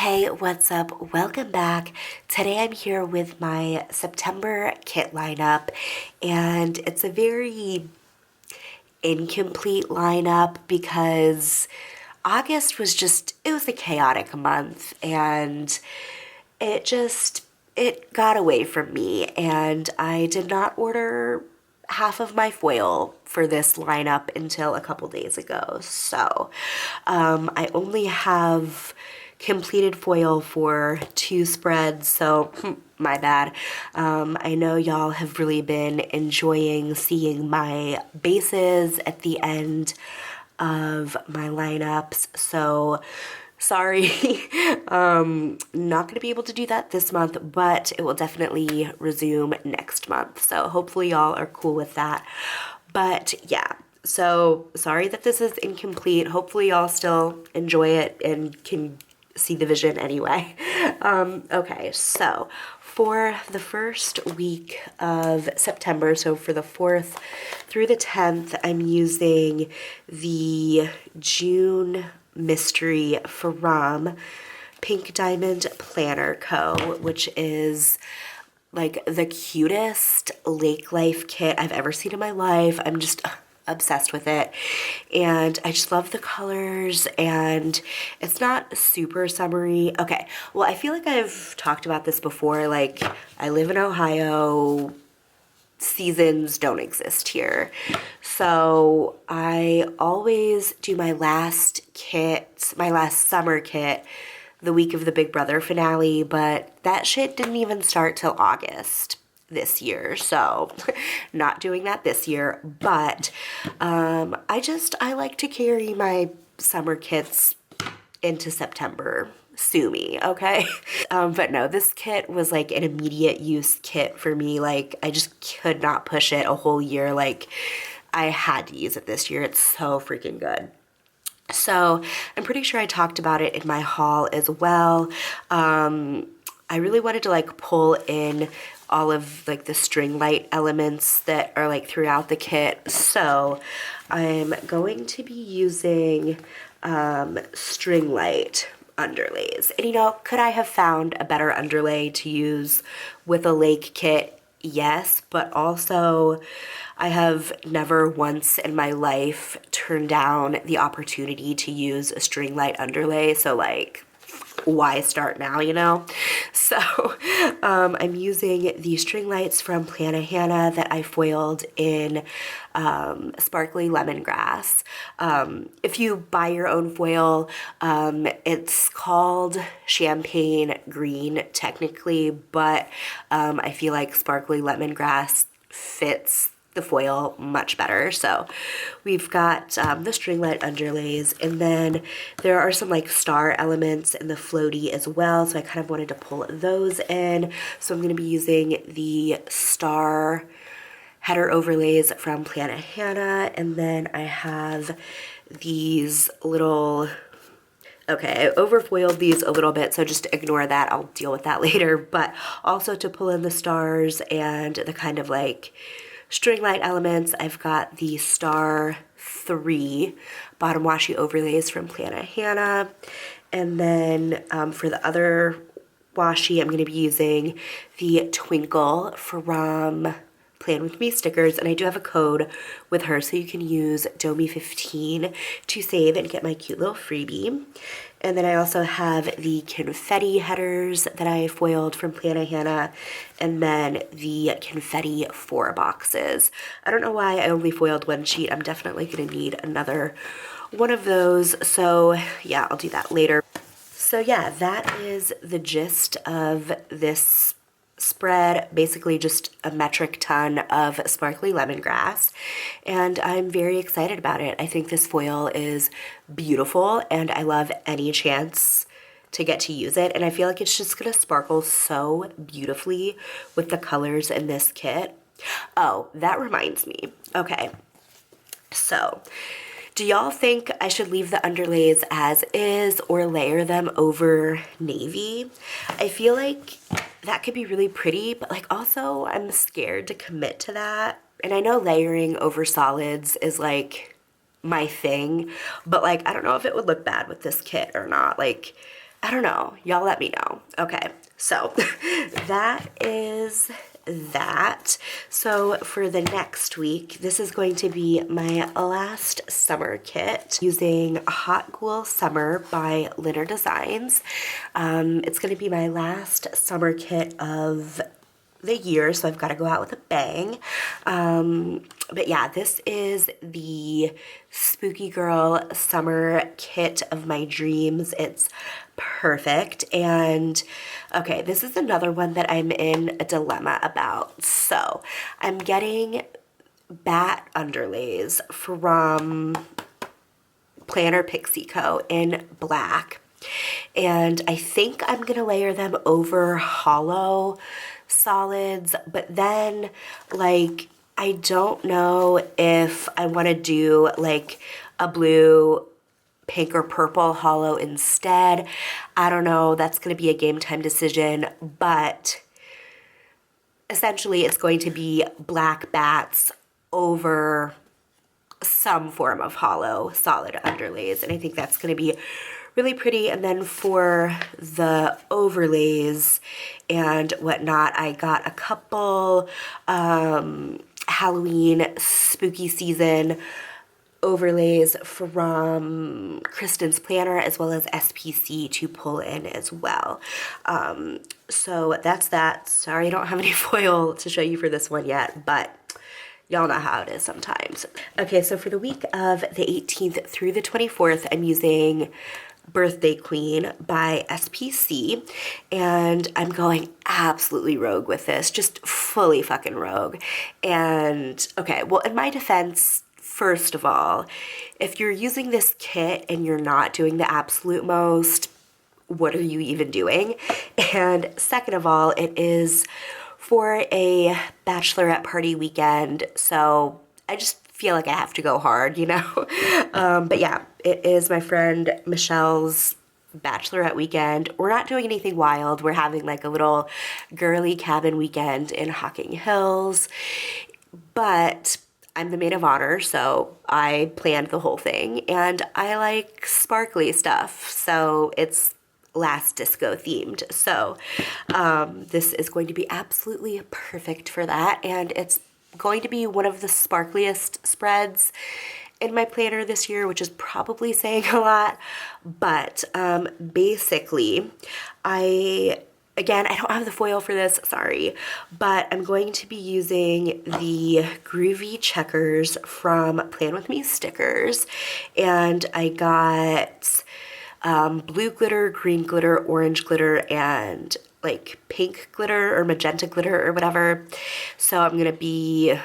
Hey, what's up? Welcome back. Today I'm here with my September kit lineup, and it's a very incomplete lineup because August was it was a chaotic month, and it got away from me, and I did not order half of my foil for this lineup until a couple days ago. So I only have completed foil for 2 spreads, so my bad. I know y'all have really been enjoying seeing my bases at the end of my lineups, so sorry. Not gonna be able to do that this month, but it will definitely resume next month, so hopefully y'all are cool with that. But yeah, so sorry that this is incomplete. Hopefully y'all still enjoy it and can see the vision anyway. Okay, so for the first week of September, so for the 4th through the 10th, I'm using the June Mystery from Pink Diamond Planner Co., which is like the cutest lake life kit I've ever seen in my life. I'm just obsessed with it, and I just love the colors, and it's not super summery. Okay, well, I feel like I've talked about this before. Like, I live in Ohio, seasons don't exist here, so I always do my last summer kit the week of the Big Brother finale, but that shit didn't even start till August this year, so not doing that this year. But I like to carry my summer kits into September. Sue me, okay? But no, this kit was like an immediate use kit for me. Like, I just could not push it a whole year. Like, I had to use it this year. It's so freaking good. So I'm pretty sure I talked about it in my haul as well. I really wanted to like pull in all of like the string light elements that are like throughout the kit. So I'm going to be using string light underlays. And you know, could I have found a better underlay to use with a lake kit? Yes, but also I have never once in my life turned down the opportunity to use a string light underlay. So like, why start now, you know? So I'm using the string lights from PlanWithMeStickers that I foiled in sparkly lemongrass. If you buy your own foil, it's called champagne green technically, but I feel like sparkly lemongrass fits the foil much better. So we've got the string light underlays, and then there are some like star elements in the floaty as well, so I kind of wanted to pull those in. So I'm going to be using the star header overlays from PlanWithMeStickers, and then I have these little, okay, I overfoiled these a little bit, so just ignore that. I'll deal with that later. But also to pull in the stars and the kind of like string light elements, I've got the Star 3 bottom washi overlays from PlanWithMeStickers. And then for the other washi, I'm going to be using the Twinkle from PlanWithMeStickers, and I do have a code with her, so you can use DOMI15 to save and get my cute little freebie. And then I also have the confetti headers that I foiled from PlanWithMeStickers, and then the confetti 4 boxes. I don't know why I only foiled one sheet. I'm definitely going to need another one of those, so yeah, I'll do that later. So yeah, that is the gist of this spread, basically just a metric ton of sparkly lemongrass, and I'm very excited about it. I think this foil is beautiful, and I love any chance to get to use it, and I feel like it's just gonna sparkle so beautifully with the colors in this kit. Oh, that reminds me. Okay, so do y'all think I should leave the underlays as is or layer them over navy? I feel like that could be really pretty, but like also I'm scared to commit to that. And I know layering over solids is like my thing, but like I don't know if it would look bad with this kit or not. Like, I don't know. Y'all let me know. Okay, so that is that. So for the next week, this is going to be my last summer kit using Hot Ghoul Summer by Litter Designs. It's going to be my last summer kit of the year, so I've got to go out with a bang. But yeah, this is the Spooky Girl summer kit of my dreams. It's perfect. And okay, this is another one that I'm in a dilemma about. So I'm getting bat underlays from Planner Pixie Co. in black. And I think I'm gonna layer them over hollow solids, but then like I don't know if I want to do like a blue, pink, or purple hollow instead. I don't know. That's going to be a game time decision, but essentially it's going to be black bats over some form of hollow solid underlays, and I think that's going to be really pretty. And then for the overlays and whatnot, I got a couple Halloween spooky season overlays from Kristen's Planner as well as SPC to pull in as well. So that's that. Sorry I don't have any foil to show you for this one yet, but y'all know how it is sometimes. Okay, so for the week of the 18th through the 24th, I'm using Birthday Queen by SPC, and I'm going absolutely rogue with this, just fully fucking rogue. And okay, well, in my defense, first of all, if you're using this kit and you're not doing the absolute most, what are you even doing? And second of all, it is for a bachelorette party weekend, so I just feel like I have to go hard, you know? But yeah, it is my friend Michelle's bachelorette weekend. We're not doing anything wild. We're having like a little girly cabin weekend in Hocking Hills, but I'm the maid of honor, so I planned the whole thing, and I like sparkly stuff, so it's last disco themed. So this is going to be absolutely perfect for that, and it's going to be one of the sparkliest spreads in my planner this year, which is probably saying a lot. But basically, I don't have the foil for this, sorry, but I'm going to be using the Groovy Checkers from PlanWithMeStickers, and I got blue glitter, green glitter, orange glitter, and like pink glitter or magenta glitter or whatever. So I'm gonna be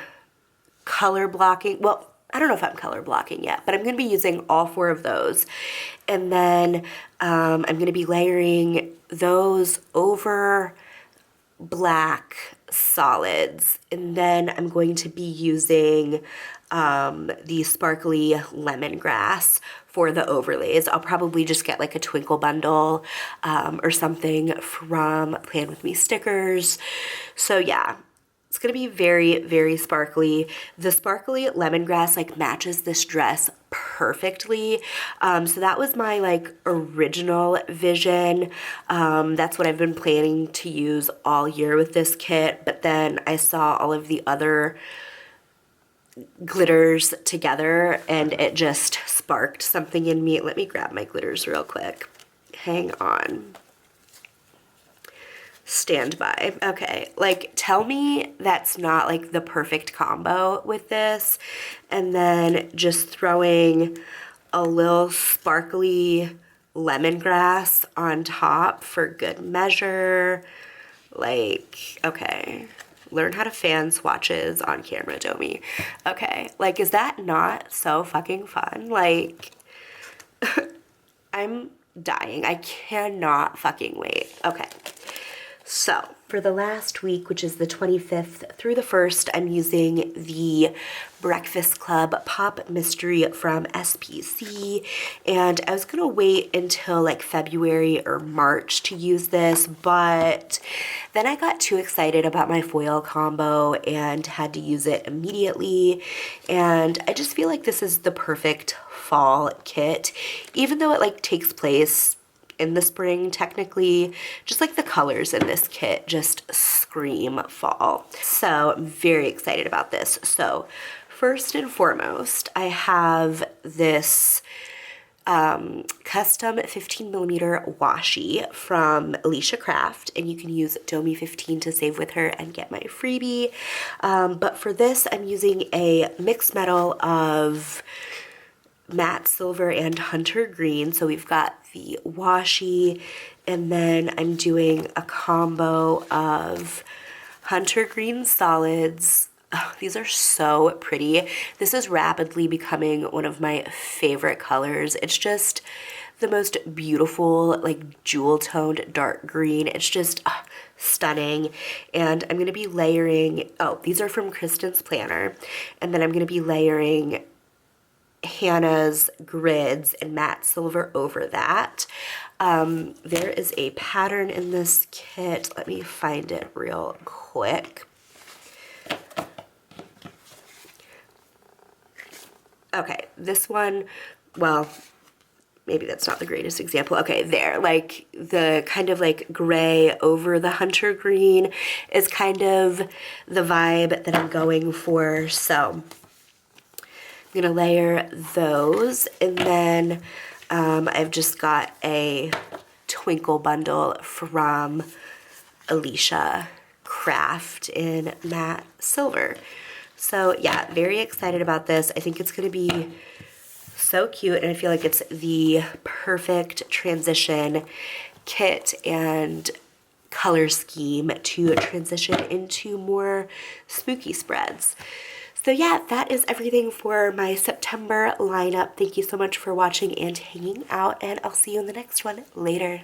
color blocking. Well, I don't know if I'm color blocking yet, but I'm gonna be using all 4 of those. And then I'm gonna be layering those over black solids. And then I'm going to be using the sparkly lemongrass for the overlays. I'll probably just get like a twinkle bundle or something from PlanWithMeStickers. So yeah, it's gonna be very, very sparkly. The sparkly lemongrass like matches this dress perfectly. So that was my like original vision. That's what I've been planning to use all year with this kit, but then I saw all of the other glitters together and it just sparked something in me. Let me grab my glitters real quick. Hang on. Stand by. Okay, like tell me that's not like the perfect combo with this, and then just throwing a little sparkly lemongrass on top for good measure. Like, okay, learn how to fan swatches on camera, Domi. Okay, like is that not so fucking fun? Like I'm dying. I cannot fucking wait. Okay. So for the last week, which is the 25th through the 1st, I'm using the Breakfast Club Pop Mystery from SPC, and I was gonna wait until like February or March to use this, but then I got too excited about my foil combo and had to use it immediately, and I just feel like this is the perfect fall kit, even though it like takes place in the spring technically. Just like the colors in this kit just scream fall. So I'm very excited about this. So first and foremost, I have this custom 15mm washi from AliciaCraft, and you can use DOMI15 to save with her and get my freebie. But for this, I'm using a mixed metal of matte silver and hunter green. So we've got the washi, and then I'm doing a combo of hunter green solids. Oh, these are so pretty. This is rapidly becoming one of my favorite colors. It's just the most beautiful, like jewel toned dark green. It's just stunning. And I'm gonna be layering, oh, these are from Kristen's planner. And then I'm gonna be layering Hannah's grids and matte silver over that. There is a pattern in this kit. Let me find it real quick. Okay, this one, well, maybe that's not the greatest example. Okay, there, like the kind of like gray over the hunter green is kind of the vibe that I'm going for. So I'm gonna layer those, and then I've just got a twinkle bundle from AliciaCraft in matte silver. So yeah, very excited about this. I think it's gonna be so cute, and I feel like it's the perfect transition kit and color scheme to transition into more spooky spreads. So yeah, that is everything for my September lineup. Thank you so much for watching and hanging out, and I'll see you in the next one. Later.